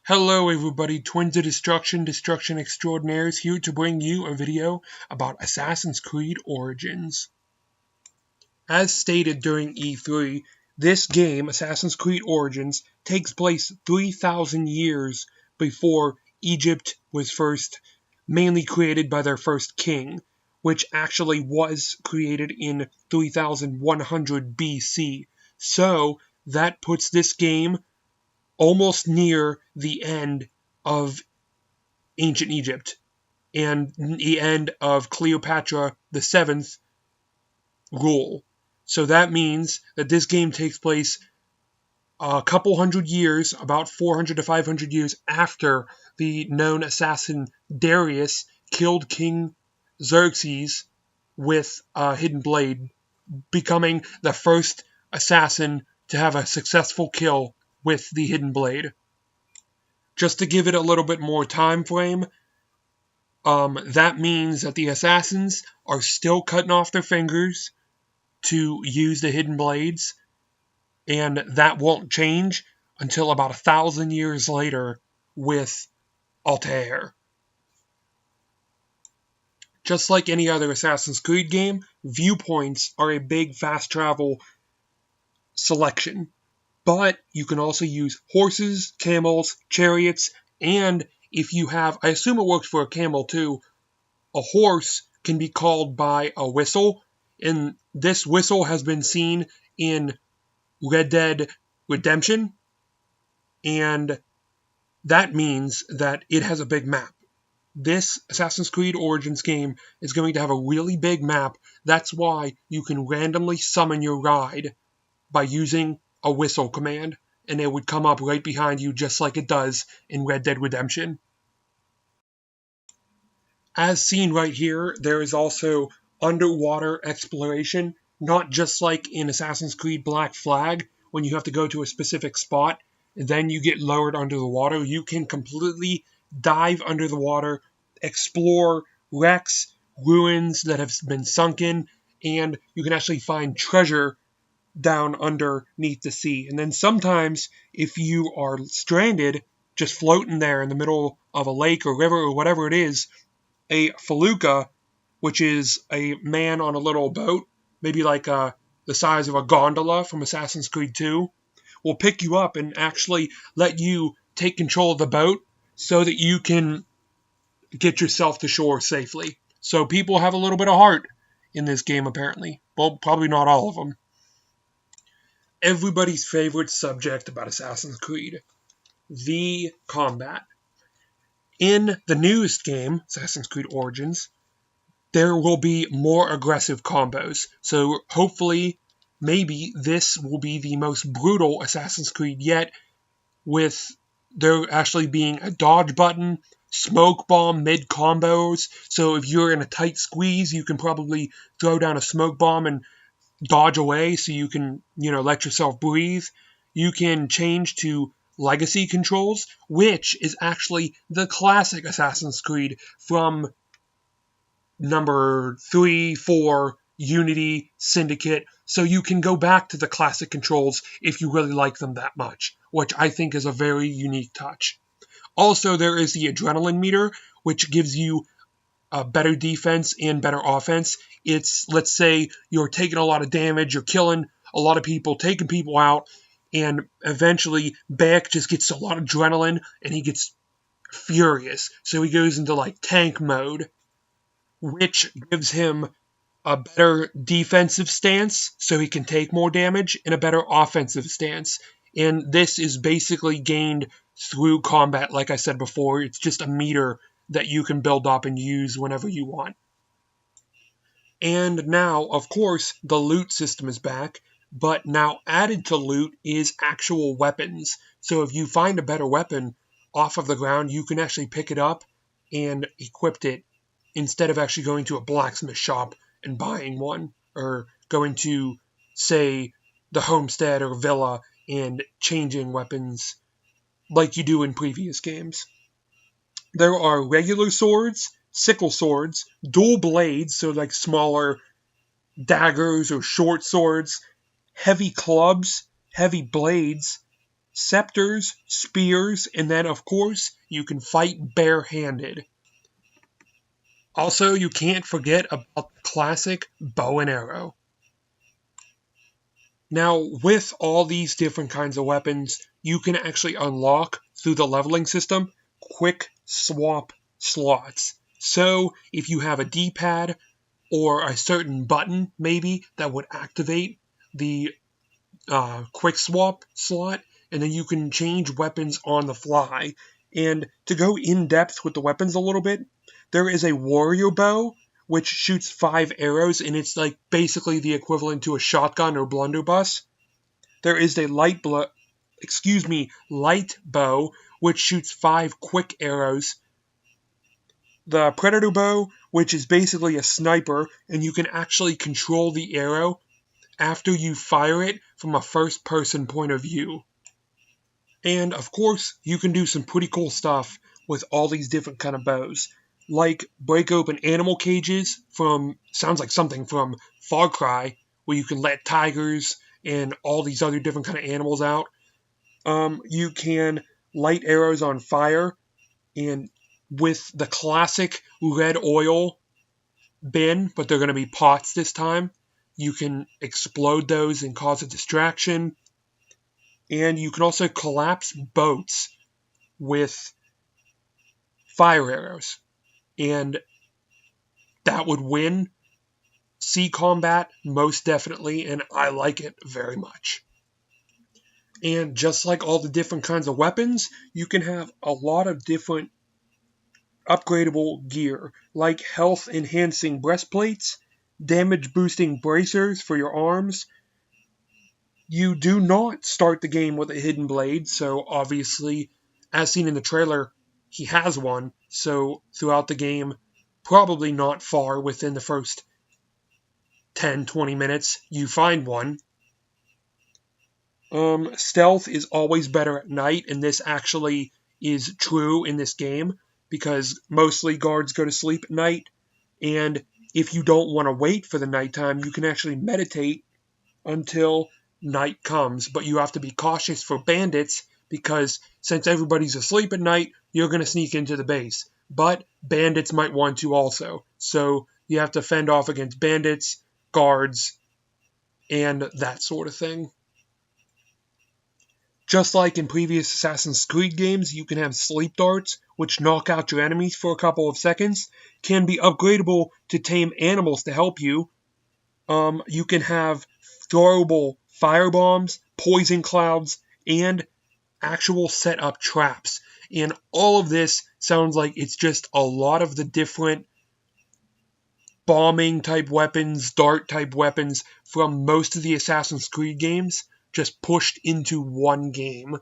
Hello everybody, Twins of Destruction, Destruction Extraordinaires here to bring you a video about Assassin's Creed Origins. As stated during E3, this game, Assassin's Creed Origins, takes place 3,000 years before Egypt was first mainly created by their first king, which actually was created in 3100 BC. So that puts this game almost near the end of ancient Egypt and the end of Cleopatra VII's rule. So that means that this game takes place a couple hundred years, about 400 to 500 years after the known assassin Darius killed King Xerxes with a hidden blade, becoming the first assassin to have a successful kill with the hidden blade. Just to give it a little bit more time frame, that means that the assassins are still cutting off their fingers to use the hidden blades, and that won't change until about 1,000 years later with Altair. Just like any other Assassin's Creed game, viewpoints are a big fast travel selection. But you can also use horses, camels, chariots, and if you have, I assume it works for a camel too, a horse can be called by a whistle, and this whistle has been seen in Red Dead Redemption, and that means that it has a big map. This Assassin's Creed Origins game is going to have a really big map. That's why you can randomly summon your ride by using a whistle command, and it would come up right behind you just like it does in Red Dead Redemption. As seen right here, there is also underwater exploration, not just like in Assassin's Creed Black Flag, when you have to go to a specific spot, and then you get lowered under the water. You can completely dive under the water, explore wrecks, ruins that have been sunken, and you can actually find treasure down underneath the sea. And then sometimes, if you are stranded, just floating there in the middle of a lake or river or whatever it is, a felucca, which is a man on a little boat, maybe like the size of a gondola from Assassin's Creed 2, will pick you up and actually let you take control of the boat so that you can get yourself to shore safely. So people have a little bit of heart in this game, apparently. Well, probably not all of them. Everybody's favorite subject about Assassin's Creed, the combat. In the newest game, Assassin's Creed Origins, there will be more aggressive combos. So hopefully, maybe this will be the most brutal Assassin's Creed yet, with there actually being a dodge button, smoke bomb mid combos. So if you're in a tight squeeze, you can probably throw down a smoke bomb and dodge away so you can, let yourself breathe. You can change to legacy controls, which is actually the classic Assassin's Creed from number 3, 4, Unity, Syndicate. So you can go back to the classic controls if you really like them that much, which I think is a very unique touch. Also, there is the adrenaline meter, which gives you better defense and better offense. It's, let's say you're taking a lot of damage, you're killing a lot of people, taking people out, and eventually Bayek just gets a lot of adrenaline and he gets furious. So he goes into like tank mode, which gives him a better defensive stance so he can take more damage, and a better offensive stance. And this is basically gained through combat, like I said before. It's just a meter that you can build up and use whenever you want. And now, of course, the loot system is back, but now added to loot is actual weapons. So if you find a better weapon off of the ground, you can actually pick it up and equip it instead of actually going to a blacksmith shop and buying one, or going to, say, the homestead or villa and changing weapons like you do in previous games. There are regular swords, sickle swords, dual blades, so like smaller daggers or short swords, heavy clubs, heavy blades, scepters, spears, and then, of course, you can fight barehanded. Also, you can't forget about the classic bow and arrow. Now, with all these different kinds of weapons, you can actually unlock, through the leveling system, quick swap slots. So, if you have a D-pad or a certain button, maybe, that would activate the quick swap slot, and then you can change weapons on the fly. And to go in depth with the weapons a little bit, there is a warrior bow which shoots 5 arrows, and it's like basically the equivalent to a shotgun or blunderbuss. There is a light bow which shoots 5 quick arrows. The predator bow, which is basically a sniper, and you can actually control the arrow after you fire it from a first-person point of view. And, of course, you can do some pretty cool stuff with all these different kind of bows, like break open animal cages sounds like something from Far Cry, where you can let tigers and all these other different kind of animals out. You can light arrows on fire, and with the classic red oil bin, but they're going to be pots this time, you can explode those and cause a distraction. And you can also collapse boats with fire arrows. And that would win sea combat most definitely, and I like it very much. And just like all the different kinds of weapons, you can have a lot of different upgradable gear, like health enhancing breastplates, damage boosting bracers for your arms. You do not start the game with a hidden blade, so obviously, as seen in the trailer, he has one, so throughout the game, probably not far within the first 10-20 minutes, you find one. Stealth is always better at night, and this actually is true in this game, because mostly guards go to sleep at night, and if you don't want to wait for the nighttime, you can actually meditate until night comes, but you have to be cautious for bandits, because since everybody's asleep at night, you're going to sneak into the base. But bandits might want to also, so you have to fend off against bandits, guards, and that sort of thing. Just like in previous Assassin's Creed games, you can have sleep darts, which knock out your enemies for a couple of seconds, can be upgradable to tame animals to help you. You can have throwable firebombs, poison clouds, and actual set-up traps. And all of this sounds like it's just a lot of the different bombing-type weapons, dart-type weapons from most of the Assassin's Creed games, just pushed into one game.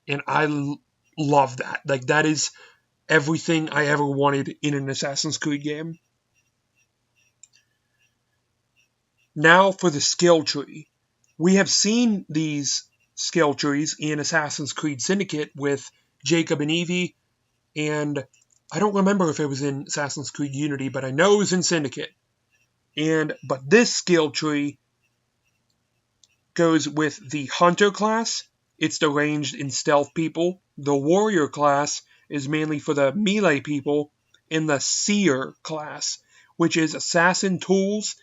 And I love that. Like, that is everything I ever wanted in an Assassin's Creed game. Now for the skill tree. We have seen these skill trees in Assassin's Creed Syndicate with Jacob and Evie, and I don't remember if it was in Assassin's Creed Unity, but I know it was in Syndicate. But this skill tree goes with the Hunter class. It's the ranged and stealth people. The Warrior class is mainly for the melee people, and the Seer class, which is assassin tools.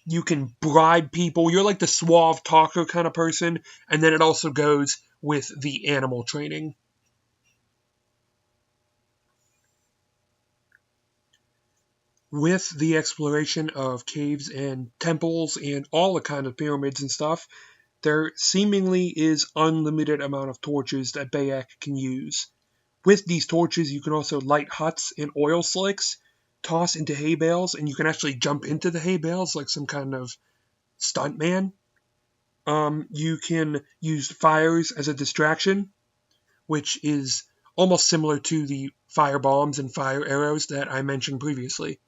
You can bribe people. You're like the suave talker kind of person. And then it also goes with the animal training. With the exploration of caves and temples and all the kind of pyramids and stuff, there seemingly is unlimited amount of torches that Bayek can use. With these torches, you can also light huts and oil slicks, toss into hay bales, and you can actually jump into the hay bales like some kind of stuntman. You can use fires as a distraction, which is almost similar to the fire bombs and fire arrows that I mentioned previously.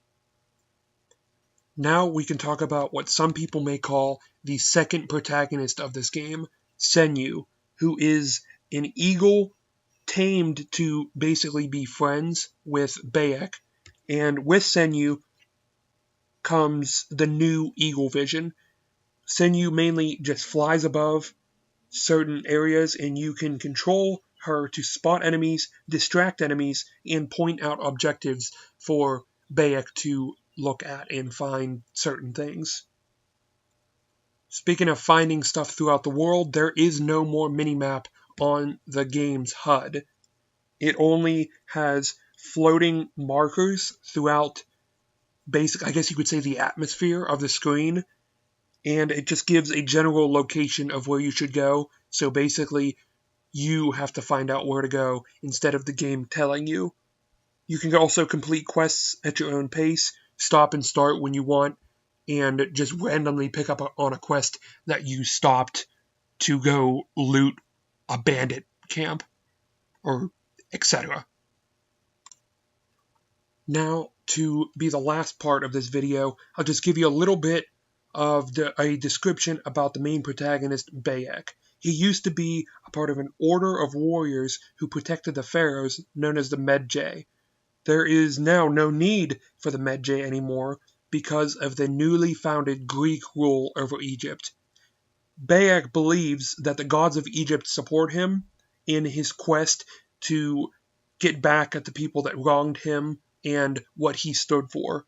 Now we can talk about what some people may call the second protagonist of this game, Senyu, who is an eagle tamed to basically be friends with Bayek. And with Senyu comes the new Eagle Vision. Senyu mainly just flies above, certain areas, and you can control her to spot enemies, distract enemies, and point out objectives for Bayek to look at and find certain things. Speaking of finding stuff throughout the world, there is no more minimap on the game's HUD. It only has floating markers throughout I guess you could say, the atmosphere of the screen, and it just gives a general location of where you should go. So basically, you have to find out where to go instead of the game telling you. You can also complete quests at your own pace, stop and start when you want, and just randomly pick up on a quest that you stopped to go loot a bandit camp, or etc. Now, to be the last part of this video, I'll just give you a little bit of a description about the main protagonist, Bayek. He used to be a part of an order of warriors who protected the pharaohs, known as the Medjay. There is now no need for the Medjay anymore because of the newly founded Greek rule over Egypt. Bayek believes that the gods of Egypt support him in his quest to get back at the people that wronged him and what he stood for.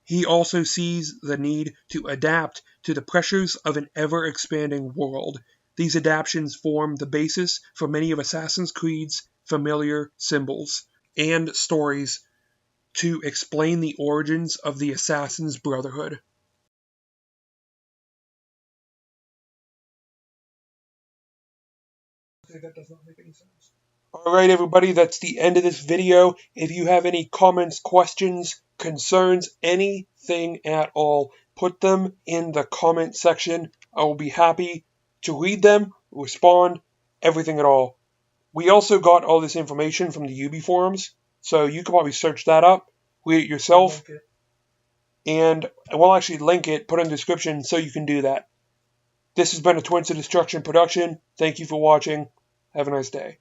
He also sees the need to adapt to the pressures of an ever-expanding world. These adaptations form the basis for many of Assassin's Creed's familiar symbols and stories to explain the origins of the Assassin's Brotherhood. That does not make any sense. Alright everybody, that's the end of this video. If you have any comments, questions, concerns, anything at all, put them in the comment section. I will be happy to read them, respond, everything at all. We also got all this information from the Ubi forums, so you can probably search that up, read it yourself, and we'll actually link it, put it in the description so you can do that. This has been a Twins of Destruction production. Thank you for watching. Have a nice day.